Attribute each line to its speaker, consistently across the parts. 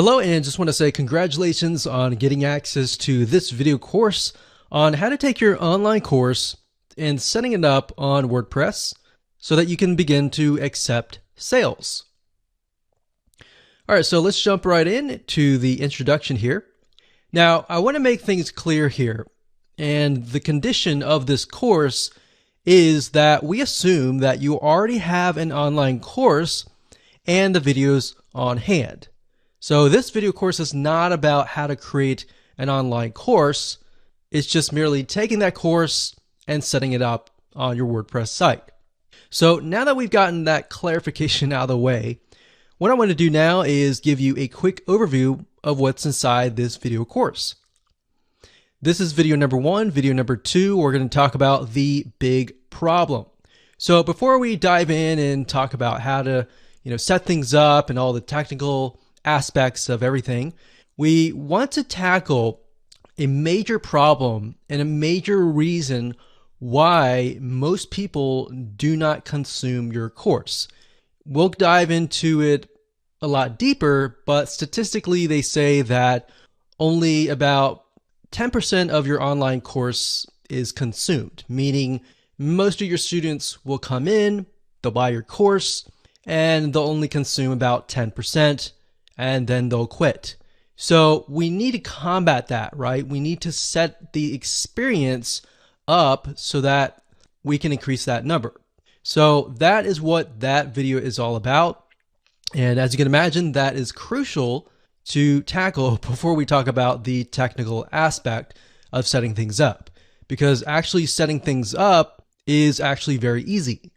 Speaker 1: Hello, and just want to say congratulations on getting access to this video course on how to take your online course and setting it up on WordPress so that you can begin to accept sales. All right, so let's jump right in to the introduction here. Now, I want to make things clear here, and the condition of this course is that we assume that you already have an online course and the videos on hand. So this video course is not about how to create an online course. It's just merely taking that course and setting it up on your WordPress site. So now that we've gotten that clarification out of the way, what I want to do now is give you a quick overview of what's inside this video course. This is video number 1. Video number 2, we're going to talk about the big problem. So before we dive in and talk about how to, set things up and all the technical aspects of everything, we want to tackle a major problem and a major reason why most people do not consume your course. We'll dive into it a lot deeper, but statistically they say that only about 10% of your online course is consumed, meaning most of your students will come in, they'll buy your course, and they'll only consume about 10%, and then they'll quit. So we need to combat that, right? We need to set the experience up so that we can increase that number. So that is what that video is all about. And as you can imagine, that is crucial to tackle before we talk about the technical aspect of setting things up, because actually setting things up is actually very easy.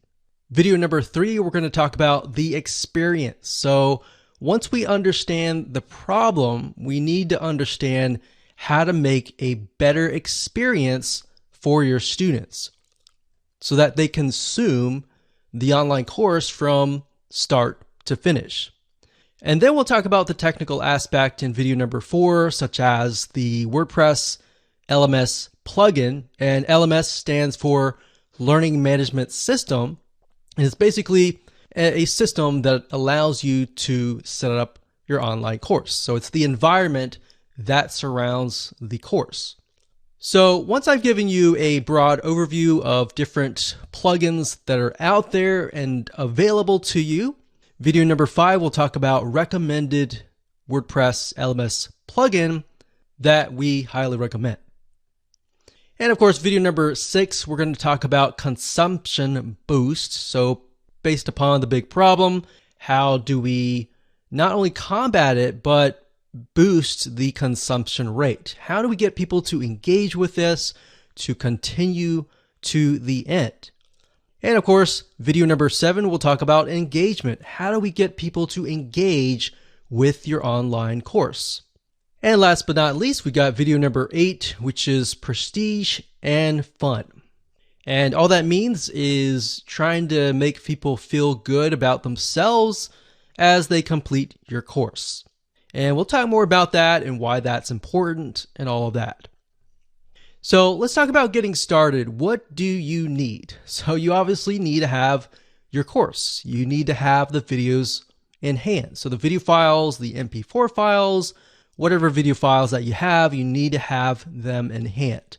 Speaker 1: Video number 3, we're going to talk about the experience. So once we understand the problem, we need to understand how to make a better experience for your students so that they consume the online course from start to finish. And then we'll talk about the technical aspect in video number 4, such as the WordPress LMS plugin. And LMS stands for Learning Management System. And it's basically a system that allows you to set up your online course. So it's the environment that surrounds the course. So once I've given you a broad overview of different plugins that are out there and available to you, video number 5, we'll talk about recommended WordPress LMS plugin that we highly recommend. And of course, video number 6, we're going to talk about consumption boost. So based upon the big problem, how do we not only combat it, but boost the consumption rate? How do we get people to engage with this, to continue to the end? And of course, video number 7, we'll talk about engagement. How do we get people to engage with your online course? And last but not least, we got video number 8, which is prestige and fun. And all that means is trying to make people feel good about themselves as they complete your course. And we'll talk more about that and why that's important and all of that. So let's talk about getting started. What do you need? So you obviously need to have your course. You need to have the videos in hand. So the video files, the MP4 files, whatever video files that you have, you need to have them in hand.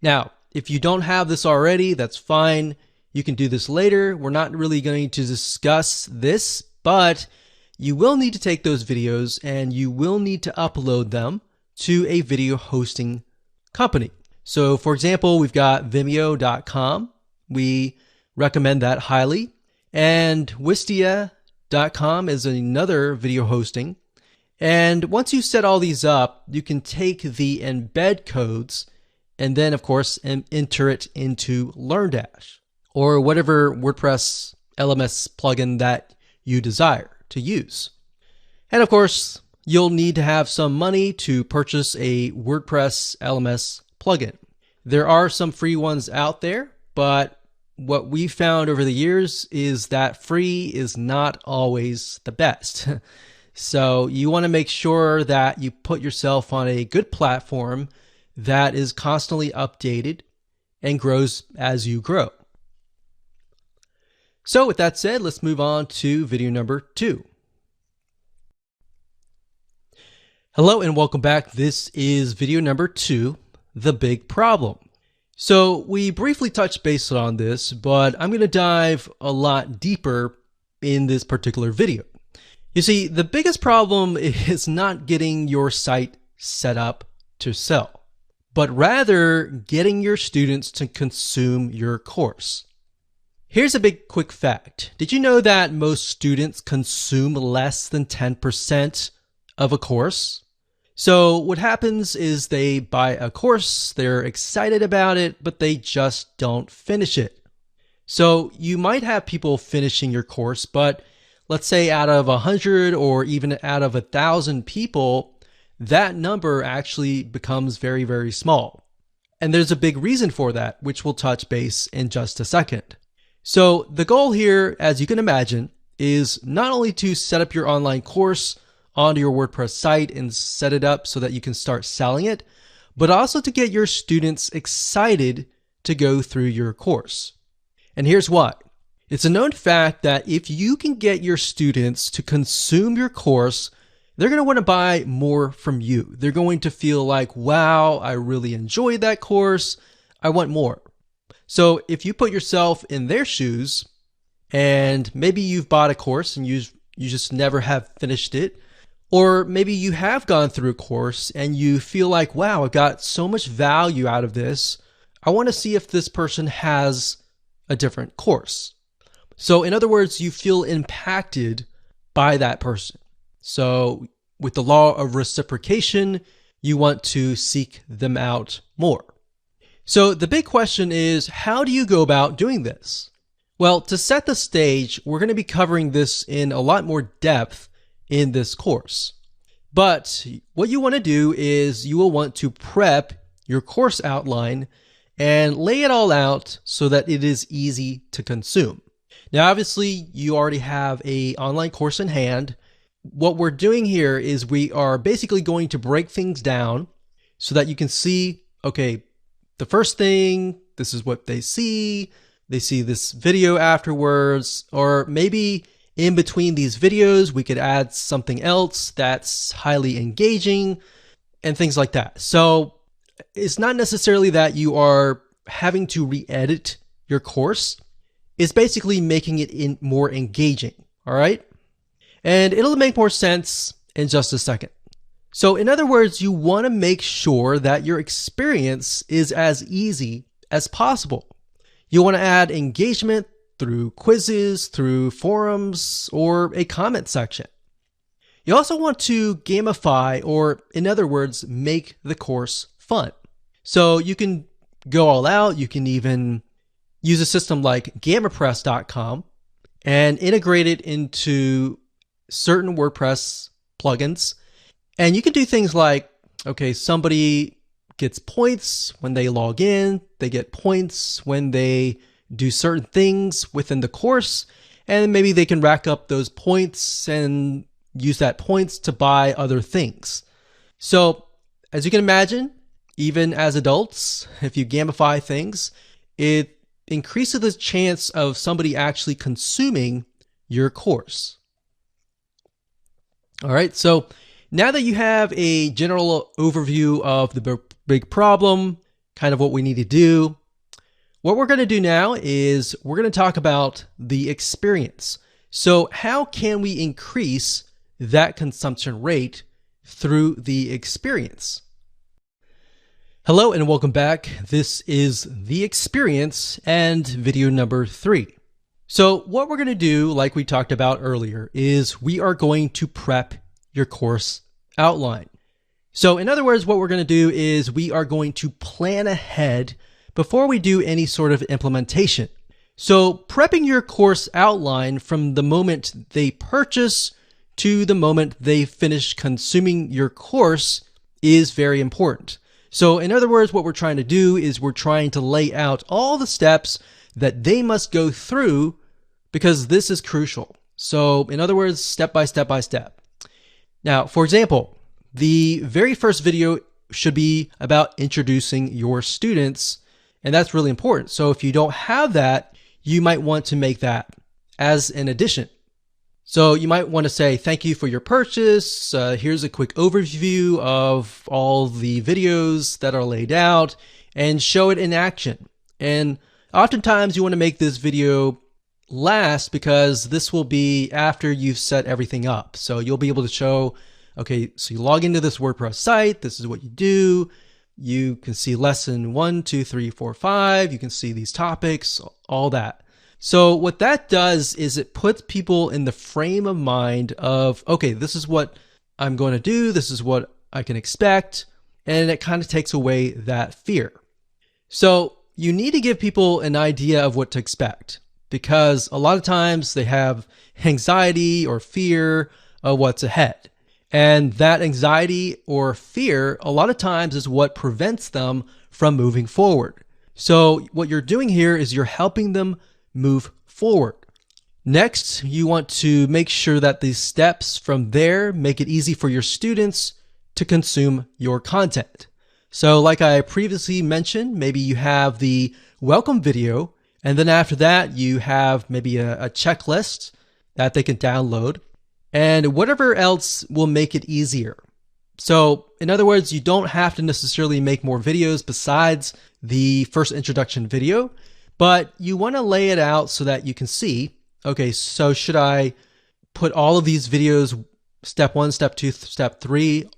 Speaker 1: Now, if you don't have this already, that's fine. You can do this later. We're not really going to discuss this, but you will need to take those videos and you will need to upload them to a video hosting company. So for example, we've got Vimeo.com. We recommend that highly. And Wistia.com is another video hosting. And once you set all these up, you can take the embed codes and then, of course, enter it into LearnDash or whatever WordPress LMS plugin that you desire to use. And of course, you'll need to have some money to purchase a WordPress LMS plugin. There are some free ones out there, but what we found over the years is that free is not always the best. So you want to make sure that you put yourself on a good platform that is constantly updated and grows as you grow. So with that said, let's move on to video number 2. Hello and welcome back. This is video number 2, the big problem. So we briefly touched base on this, but I'm going to dive a lot deeper in this particular video. You see, the biggest problem is not getting your site set up to sell, but rather getting your students to consume your course. Here's a big quick fact. Did you know that most students consume less than 10% of a course? So what happens is they buy a course, they're excited about it, but they just don't finish it. So you might have people finishing your course, but let's say out of 100 or even out of 1,000 people, that number actually becomes very, very small. And there's a big reason for that, which we'll touch base in just a second. So the goal here, as you can imagine, is not only to set up your online course onto your WordPress site and set it up so that you can start selling it, but also to get your students excited to go through your course. And here's why. It's a known fact that if you can get your students to consume your course, they're going to want to buy more from you. They're going to feel like, wow, I really enjoyed that course. I want more. So if you put yourself in their shoes and maybe you've bought a course and you just never have finished it, or maybe you have gone through a course and you feel like, wow, I got so much value out of this. I want to see if this person has a different course. So in other words, you feel impacted by that person. So with the law of reciprocation, you want to seek them out more. So the big question is, how do you go about doing this? Well, to set the stage, we're going to be covering this in a lot more depth in this course. But what you want to do is you will want to prep your course outline and lay it all out so that it is easy to consume. Now, obviously, you already have an online course in hand. What we're doing here is we are basically going to break things down so that you can see, okay, the first thing, this is what they see this video afterwards, or maybe in between these videos, we could add something else that's highly engaging and things like that. So it's not necessarily that you are having to re-edit your course. It's basically making it more engaging, all right? And it'll make more sense in just a second. So in other words, you want to make sure that your experience is as easy as possible. You want to add engagement through quizzes, through forums, or a comment section. You also want to gamify, or in other words, make the course fun. So you can go all out. You can even use a system like gamapress.com and integrate it into certain WordPress plugins. And you can do things like, okay, somebody gets points when they log in, they get points when they do certain things within the course, and maybe they can rack up those points and use that points to buy other things. So as you can imagine, even as adults, if you gamify things, it increases the chance of somebody actually consuming your course. All right, so now that you have a general overview of the big problem, kind of what we need to do, what we're going to do now is we're going to talk about the experience. So how can we increase that consumption rate through the experience? Hello and welcome back. This is the experience and video number 3. So what we're going to do, like we talked about earlier, is we are going to prep your course outline. So in other words, what we're going to do is we are going to plan ahead before we do any sort of implementation. So prepping your course outline from the moment they purchase to the moment they finish consuming your course is very important. So in other words, what we're trying to do is we're trying to lay out all the steps that they must go through because this is crucial. So in other words, step by step by step. Now, for example, the very first video should be about introducing your students, and that's really important. So if you don't have that, you might want to make that as an addition. So you might want to say, thank you for your purchase. Here's a quick overview of all the videos that are laid out, and show it in action. And oftentimes you want to make this video last because this will be after you've set everything up. So you'll be able to show, okay, so you log into this WordPress site. This is what you do. You can see lesson 1, 2, 3, 4, 5. You can see these topics, all that. So what that does is it puts people in the frame of mind of, okay, this is what I'm going to do. This is what I can expect. And it kind of takes away that fear. So you need to give people an idea of what to expect, because a lot of times they have anxiety or fear of what's ahead. And that anxiety or fear, a lot of times, is what prevents them from moving forward. So what you're doing here is you're helping them move forward. Next, you want to make sure that these steps from there make it easy for your students to consume your content. So like I previously mentioned, maybe you have the welcome video, and then after that, you have maybe a checklist that they can download, and whatever else will make it easier. So in other words, you don't have to necessarily make more videos besides the first introduction video, but you want to lay it out so that you can see, okay, so should I put all of these videos, step 1, step 2, step 3,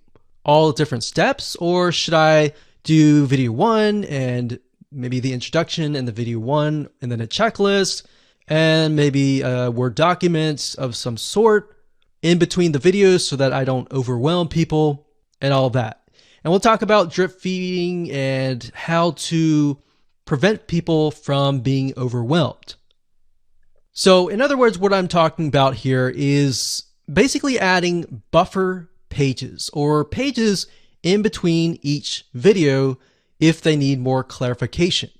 Speaker 1: all different steps, or should I do video 1 and maybe the introduction and the video 1 and then a checklist and maybe a Word document of some sort in between the videos so that I don't overwhelm people and all of that. And we'll talk about drip feeding and how to prevent people from being overwhelmed. So in other words, what I'm talking about here is basically adding buffer pages or pages in between each video if they need more clarification.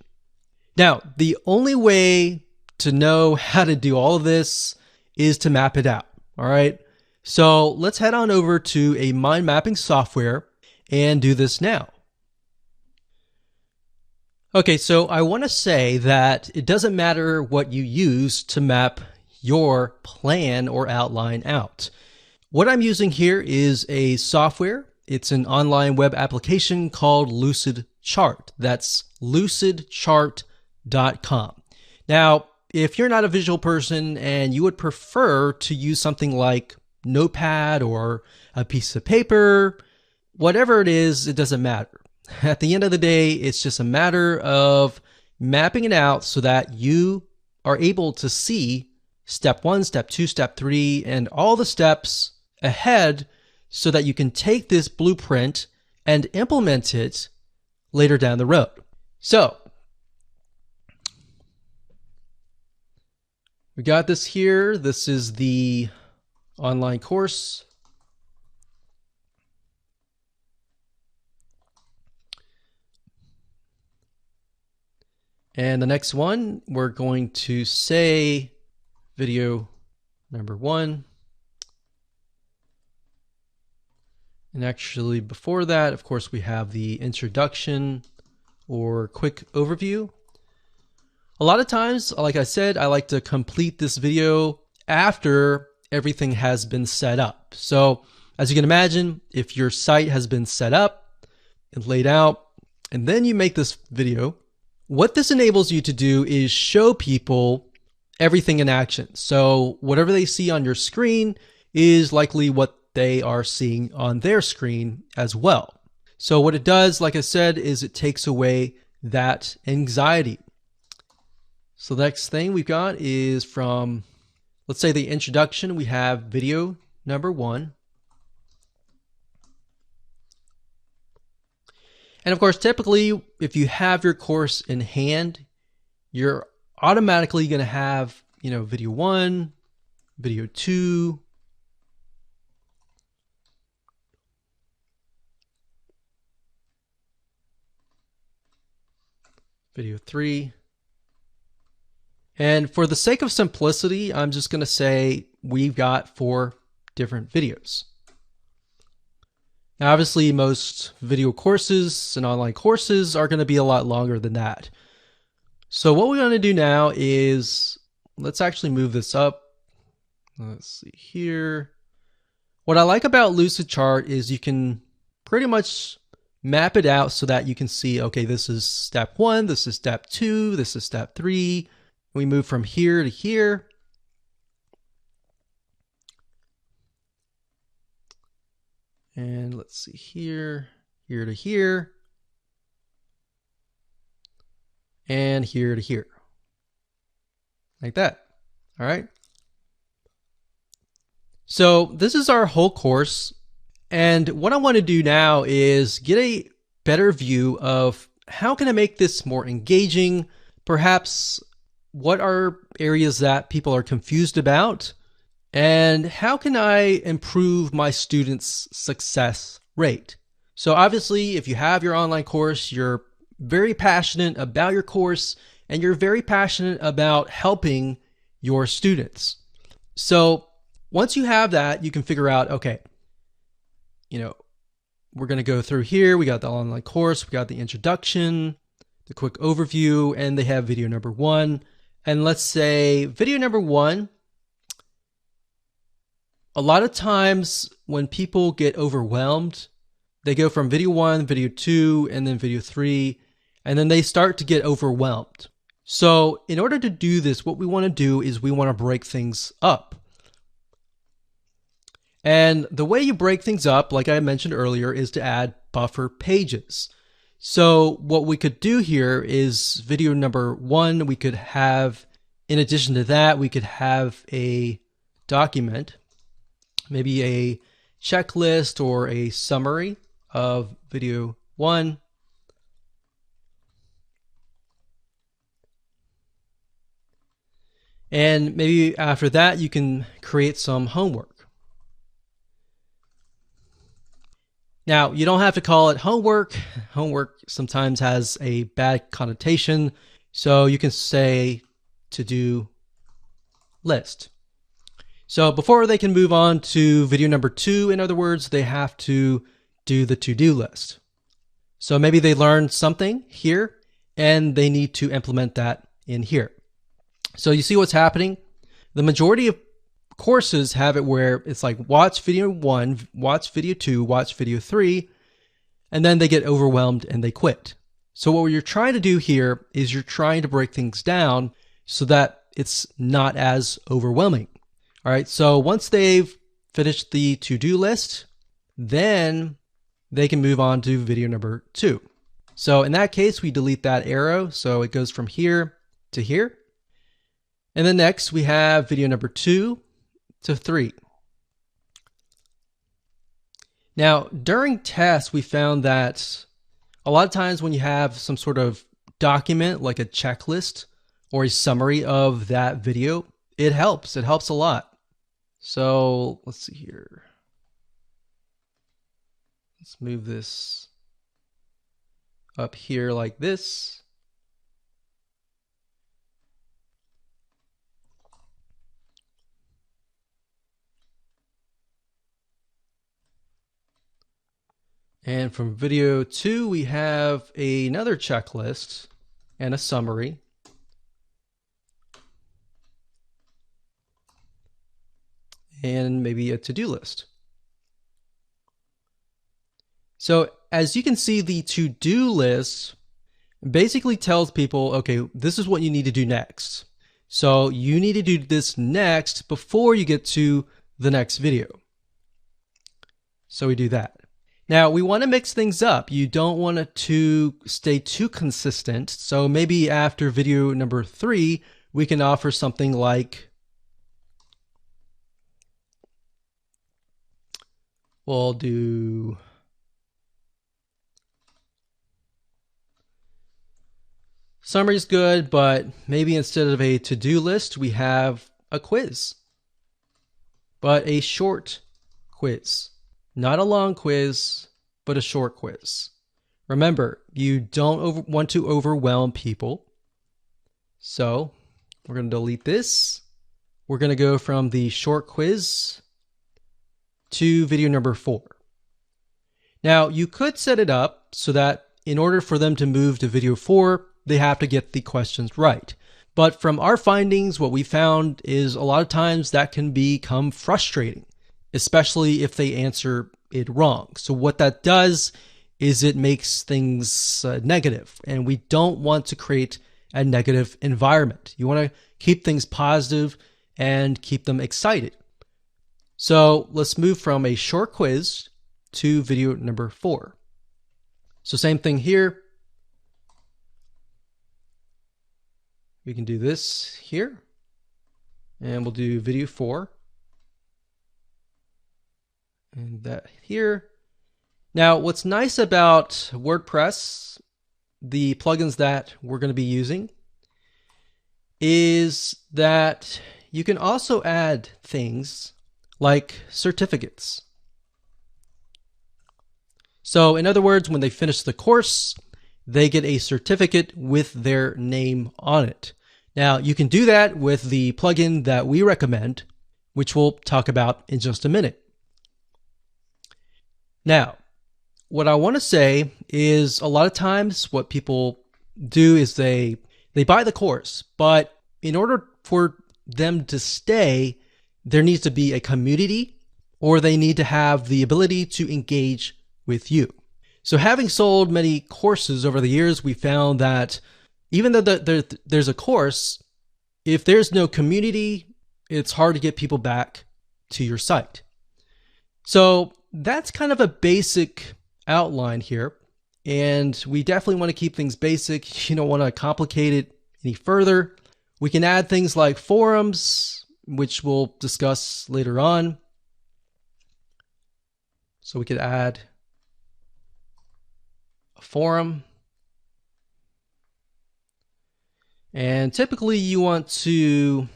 Speaker 1: Now, the only way to know how to do all of this is to map it out. All right. So let's head on over to a mind mapping software and do this now. Okay, so I want to say that it doesn't matter what you use to map your plan or outline out. What I'm using here is a software. It's an online web application called Lucid Chart. That's lucidchart.com. Now, if you're not a visual person and you would prefer to use something like Notepad or a piece of paper, whatever it is, it doesn't matter. At the end of the day, it's just a matter of mapping it out so that you are able to see step 1, step 2, step 3, and all the steps ahead so that you can take this blueprint and implement it later down the road. So we got this here. This is the online course. And the next one, we're going to say video number 1. And actually before that, of course, we have the introduction or quick overview. A lot of times, like I said, I like to complete this video after everything has been set up. So as you can imagine, if your site has been set up and laid out, and then you make this video, what this enables you to do is show people everything in action. So whatever they see on your screen is likely what they are seeing on their screen as well. So what it does, like I said, is it takes away that anxiety. So the next thing we've got is from, let's say, the introduction. We have video number 1. And of course, typically, if you have your course in hand, you're automatically going to have, video 1, video 2, video 3. And for the sake of simplicity, I'm just going to say we've got 4 different videos. Now, obviously, most video courses and online courses are going to be a lot longer than that. So what we're going to do now is, let's actually move this up. Let's see here. What I like about Lucidchart is you can pretty much map it out so that you can see, okay, this is step 1, this is step 2, this is step 3. We move from here to here. And let's see here, here to here, and here to here. Like that. All right. So this is our whole course. And what I want to do now is get a better view of how can I make this more engaging? Perhaps what are areas that people are confused about? And how can I improve my students' success rate? So obviously, if you have your online course, you're very passionate about your course and you're very passionate about helping your students. So once you have that, you can figure out, okay, we're going to go through here. We got the online course, we got the introduction, the quick overview, and they have video number 1. And let's say video number 1, a lot of times when people get overwhelmed, they go from video 1, video 2, and then video 3, and then they start to get overwhelmed. So in order to do this, what we want to do is we want to break things up. And the way you break things up, like I mentioned earlier, is to add buffer pages. So what we could do here is video number 1, we could have, in addition to that, we could have a document, maybe a checklist or a summary of video 1. And maybe after that, you can create some homework. Now, you don't have to call it homework. Homework sometimes has a bad connotation. So you can say to-do list. So before they can move on to video number 2, in other words, they have to do the to-do list. So maybe they learned something here and they need to implement that in here. So you see what's happening? The majority of courses have it where it's like watch video 1, watch video 2, watch video 3, and then they get overwhelmed and they quit. So what you're trying to do here is you're trying to break things down so that it's not as overwhelming. All right, so once they've finished the to-do list, then they can move on to video number 2. So in that case, we delete that arrow. So it goes from here to here. And then next we have video number 2 to 3. Now, during tests, we found that a lot of times when you have some sort of document like a checklist or a summary of that video, it helps. It helps a lot. So let's see here. Let's move this up here like this. And from video 2, we have another checklist and a summary. And maybe a to-do list. So as you can see, the to-do list basically tells people, okay, this is what you need to do next. So you need to do this next before you get to the next video. So we do that. Now, we want to mix things up. You don't want it to stay too consistent. So maybe after video number 3, we can offer something like, we'll do summary is good, but maybe instead of a to-do list, we have a quiz, but a short quiz. Not a long quiz, but a short quiz. Remember, you don't want to overwhelm people. So we're going to delete this. We're going to go from the short quiz to video number 4. Now, you could set it up so that in order for them to move to video 4, they have to get the questions right. But from our findings, what we found is a lot of times that can become frustrating, especially if they answer it wrong. So what that does is it makes things negative, and we don't want to create a negative environment. You want to keep things positive and keep them excited. So let's move from a short quiz to video number 4. So same thing here. We can do this here, and we'll do video 4 and that here. Now, what's nice about WordPress, the plugins that we're going to be using, is that you can also add things like certificates. So in other words, when they finish the course, they get a certificate with their name on it. Now, you can do that with the plugin that we recommend, which we'll talk about in just a minute. Now, what I want to say is a lot of times what people do is they buy the course, but in order for them to stay, there needs to be a community, or they need to have the ability to engage with you. So having sold many courses over the years, we found that even though there's a course, if there's no community, it's hard to get people back to your site. So that's kind of a basic outline here, and we definitely want to keep things basic. You don't want to complicate it any further. We can add things like forums, which we'll discuss later on. So we could add a forum, and typically you want to,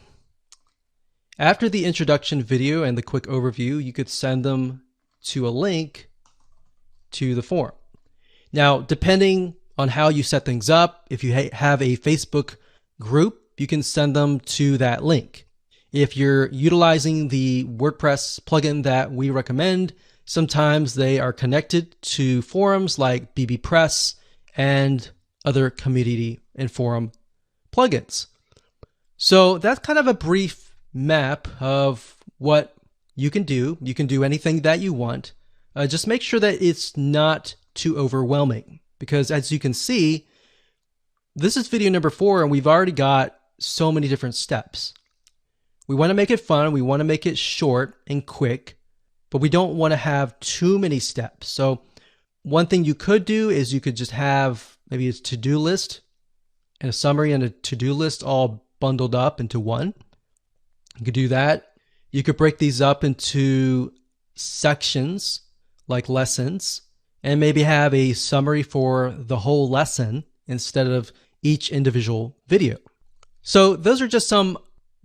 Speaker 1: after the introduction video and the quick overview, you could send them to a link to the forum. Now, depending on how you set things up, if you have a Facebook group, you can send them to that link. If you're utilizing the WordPress plugin that we recommend, sometimes they are connected to forums like bbPress and other community and forum plugins. So that's kind of a brief map of what you can do. You can do anything that you want. Just make sure that it's not too overwhelming, because as you can see, this is video number 4 and we've already got so many different steps. We want to make it fun. We want to make it short and quick, but we don't want to have too many steps. So one thing you could do is you could just have maybe a to-do list and a summary and a to-do list all bundled up into one. You could do that. You could break these up into sections like lessons, and maybe have a summary for the whole lesson instead of each individual video. So those are just some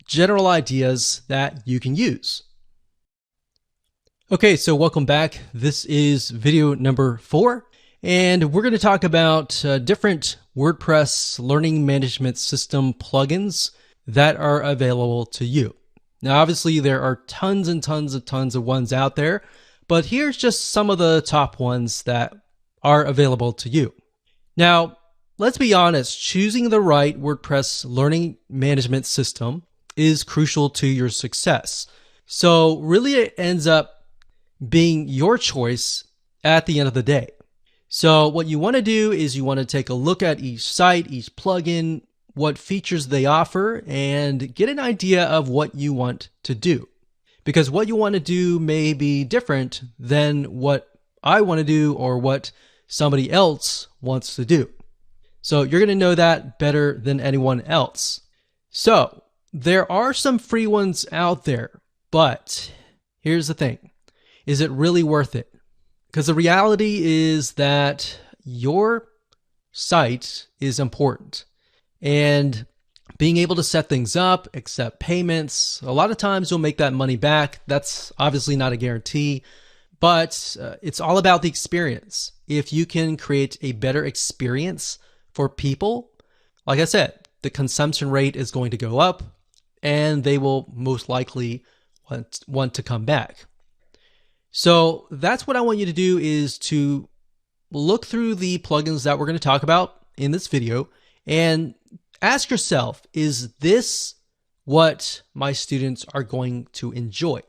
Speaker 1: general ideas that you can use. Okay, so welcome back. This is video number 4, and we're going to talk about different WordPress learning management system plugins that are available to you. Now, obviously, there are tons and tons of ones out there, but here's just some of the top ones that are available to you. Now, let's be honest, choosing the right WordPress learning management system is crucial to your success. So really it ends up being your choice at the end of the day. So what you want to do is you want to take a look at each site, each plugin, what features they offer, and get an idea of what you want to do. Because what you want to do may be different than what I want to do or what somebody else wants to do. So you're going to know that better than anyone else. So there are some free ones out there, but here's the thing. Is it really worth it? Because the reality is that your site is important. And being able to set things up, accept payments, a lot of times you'll make that money back. That's obviously not a guarantee, but it's all about the experience. If you can create a better experience for people, like I said, the consumption rate is going to go up and they will most likely want to come back. So that's what I want you to do, is to look through the plugins that we're going to talk about in this video and ask yourself, is this what my students are going to enjoy?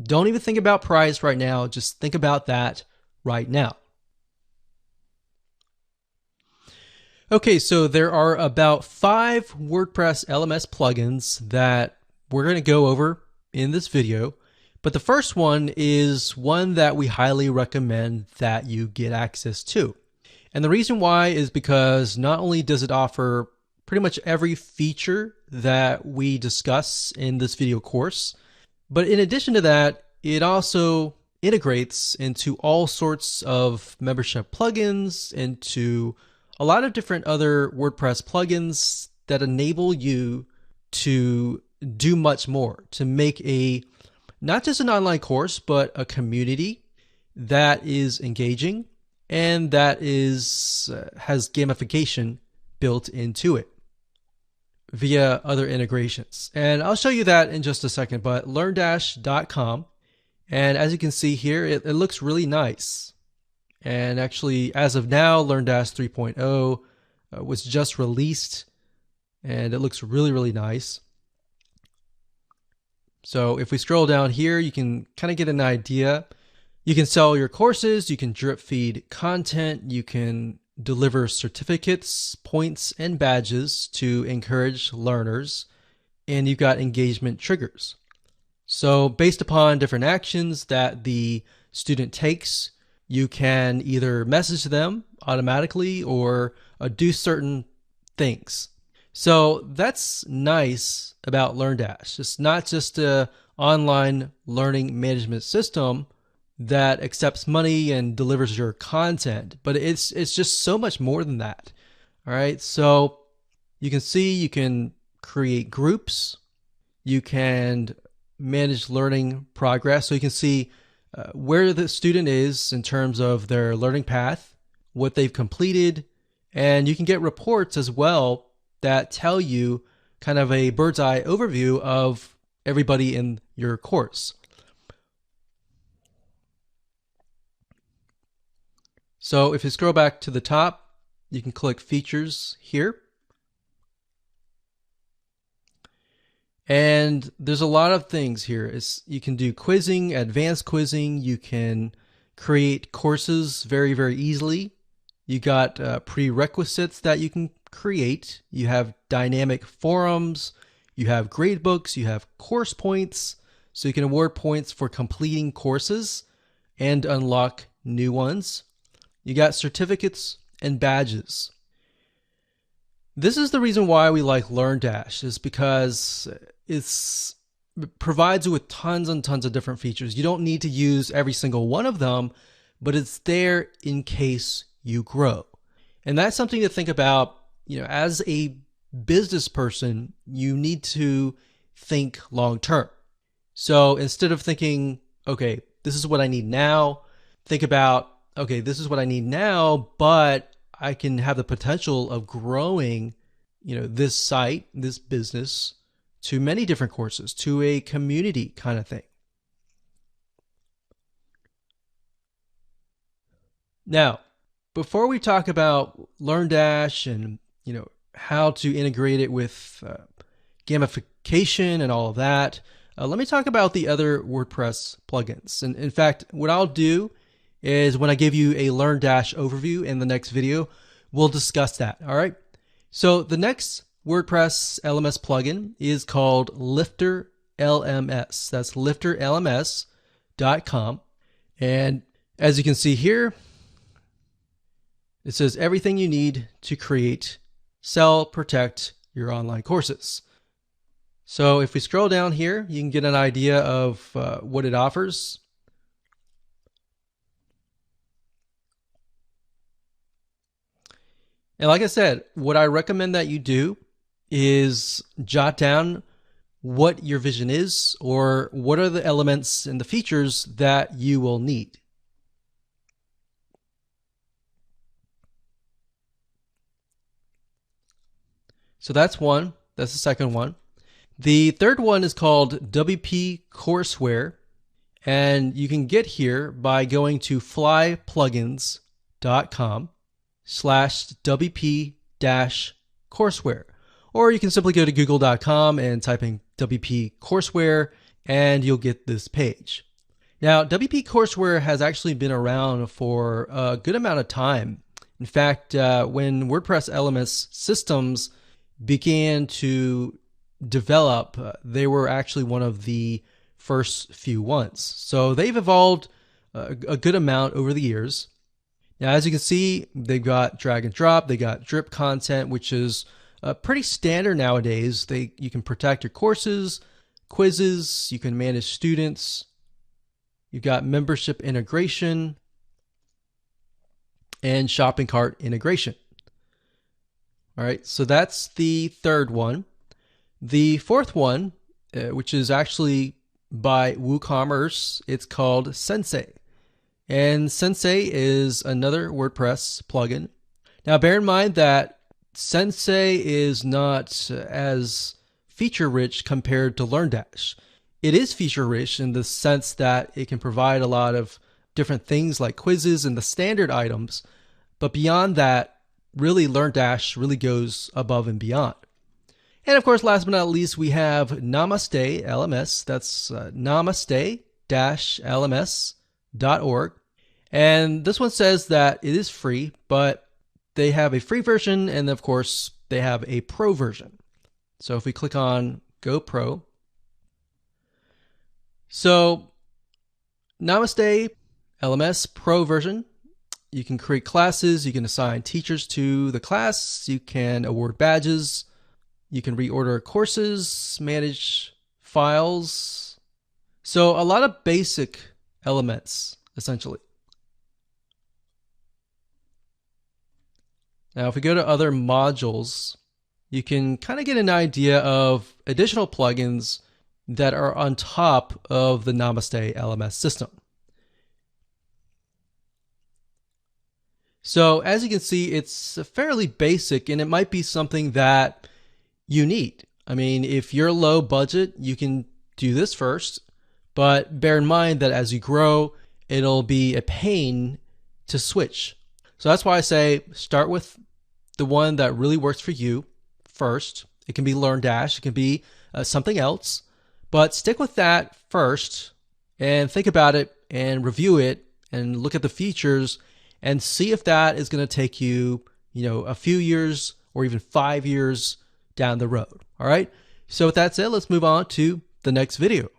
Speaker 1: Don't even think about price right now. Just think about that right now. Okay, so there are about 5 WordPress LMS plugins that we're going to go over in this video. But the first one is one that we highly recommend that you get access to. And the reason why is because not only does it offer pretty much every feature that we discuss in this video course, but in addition to that, it also integrates into all sorts of membership plugins, into a lot of different other WordPress plugins that enable you to do much more, to make not just an online course, but a community that is engaging and that has gamification built into it via other integrations. And I'll show you that in just a second, but learndash.com. And as you can see here, it looks really nice. And actually, as of now, LearnDash 3.0 was just released, and it looks really, really nice. So if we scroll down here, you can kind of get an idea. You can sell your courses, you can drip feed content, you can deliver certificates, points, and badges to encourage learners, and you've got engagement triggers. So based upon different actions that the student takes, you can either message them automatically or do certain things. So that's nice about LearnDash. It's not just an online learning management system that accepts money and delivers your content, but it's just so much more than that. All right, so you can see you can create groups, you can manage learning progress, so you can see where the student is in terms of their learning path, what they've completed, and you can get reports as well that tell you kind of a bird's eye overview of everybody in your course. So if you scroll back to the top, you can click Features here. And there's a lot of things here. You can do quizzing, advanced quizzing. You can create courses very, very easily. You got prerequisites that you can create. You have dynamic forums. You have grade books. You have course points. So you can award points for completing courses and unlock new ones. You got certificates and badges. This is the reason why we like LearnDash, is because it provides you with tons and tons of different features. You don't need to use every single one of them, but it's there in case you grow. And that's something to think about. As a business person, you need to think long term. So instead of thinking, okay, this is what I need now, think about, okay, this is what I need now, but I can have the potential of growing, this site, this business, to many different courses, to a community kind of thing. Now, before we talk about LearnDash and how to integrate it with gamification and all of that, let me talk about the other WordPress plugins. And in fact, what I'll do is when I give you a LearnDash overview in the next video, we'll discuss that. All right. So the next WordPress LMS plugin is called Lifter LMS. That's lifterlms.com. And as you can see here, it says everything you need to create, sell, protect your online courses. So if we scroll down here, you can get an idea of what it offers. And like I said, what I recommend that you do is jot down what your vision is, or what are the elements and the features that you will need. So that's one. That's the second one. The third one is called WP Courseware, and you can get here by going to flyplugins.com/WP-courseware. or you can simply go to google.com and type in WP courseware and you'll get this page. Now, WP courseware has actually been around for a good amount of time. In fact, when WordPress LMS systems began to develop, they were actually one of the first few ones. So they've evolved a good amount over the years. Now, as you can see, they've got drag and drop, they got drip content, which is pretty standard nowadays. You can protect your courses, quizzes, you can manage students, you've got membership integration, and shopping cart integration. All right, so that's the third one. The fourth one, which is actually by WooCommerce, it's called Sensei. And Sensei is another WordPress plugin. Now, bear in mind that Sensei is not as feature-rich compared to LearnDash. It is feature-rich in the sense that it can provide a lot of different things like quizzes and the standard items. But beyond that, really, LearnDash really goes above and beyond. And of course, last but not least, we have Namaste LMS. That's namaste-lms.org. And this one says that it is free, but they have a free version, and of course, they have a pro version. So if we click on Go Pro, so Namaste LMS Pro version, you can create classes, you can assign teachers to the class, you can award badges, you can reorder courses, manage files. So a lot of basic elements, essentially. Now, if we go to other modules, you can kind of get an idea of additional plugins that are on top of the Namaste LMS system. So as you can see, it's fairly basic, and it might be something that you need. I mean, if you're low budget, you can do this first, but bear in mind that as you grow, it'll be a pain to switch. So that's why I say start with the one that really works for you first. It can be LearnDash, it can be something else, but stick with that first and think about it and review it and look at the features and see if that is going to take you, a few years or even 5 years down the road. All right. So with that said, let's move on to the next video.